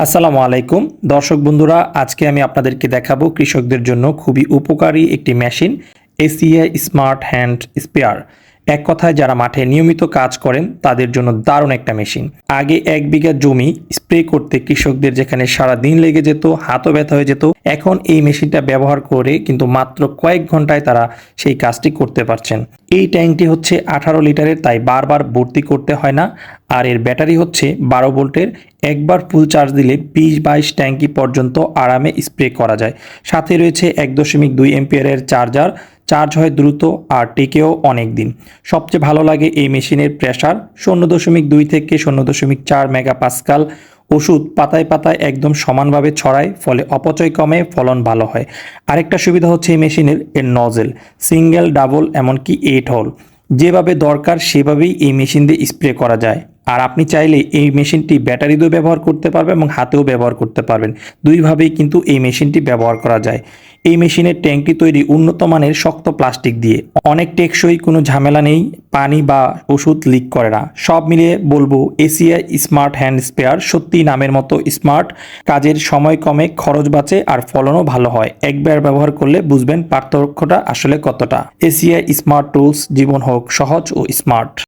আসসালামু আলাইকুম দর্শক বন্ধুরা, আজকে আমি আপনাদেরকে দেখাবো কৃষকদের জন্য খুবই উপকারী একটি machine ACI smart hand sprayer. এক কথায় যারা মাঠে নিয়মিত কাজ করেন তাদের জন্য দারুণ একটা মেশিন। আগে 1 বিঘা জমি স্প্রে করতে কৃষকদের যেখানে সারা দিন লেগে যেত, হাতও ব্যথা হয়ে যেত, এখন এই মেশিনটা ব্যবহার করে কিন্তু মাত্র কয়েক ঘন্টায় তারা সেই কাজটি করতে পারছেন। এই ট্যাঙ্কটি হচ্ছে 18 লিটারের, তাই বারবার ভর্তি করতে হয় না। আর এর ব্যাটারি হচ্ছে 12 ভোল্টের। একবার ফুল চার্জ দিলে 20-22 ট্যাঙ্কি পর্যন্ত আরামে স্প্রে করা যায়। সাথে রয়েছে 1.2 এম্পিয়ারের চার্জার। চার্জ হয় দ্রুত আর টেকেও অনেক দিন। সবচেয়ে ভালো লাগে এই মেশিনের প্রেসার 0.2 থেকে 0.4 মেগাপাস্কাল। ওষুধ পাতায় পাতায় একদম সমানভাবে ছড়ায়, ফলে অপচয় কমে, ফলন ভালো হয়। আরেকটা সুবিধা হচ্ছে এই মেশিনের নজেল সিঙ্গেল, ডাবল, এমনকি 8 হোল। যেভাবে দরকার সেভাবেই এই মেশিন দিয়ে স্প্রে করা যায়। আর আপনি চাইলে এই মেশিনটি ব্যাটারি দিয়েও ব্যবহার করতে পারবেন এবং হাতেও ব্যবহার করতে পারবেন। দুইভাবেই কিন্তু এই মেশিনটি ব্যবহার করা যায়। এই মেশিনের ট্যাঙ্কটি তৈরি উন্নত মানের শক্ত প্লাস্টিক দিয়ে, অনেক টেকসই, কোনো ঝামেলা নেই, পানি বা ওষুধ লিক করে না। সব মিলিয়ে বলবো এসিআই স্মার্ট হ্যান্ড স্প্রেয়ার সত্যিই নামের মতো স্মার্ট। কাজের সময় কমে, খরচ বাঁচে আর ফলনও ভালো হয়। একবার ব্যবহার করলে বুঝবেন পার্থক্যটা আসলে কতটা। এসিআই স্মার্ট টুলস, জীবন হোক সহজ ও স্মার্ট।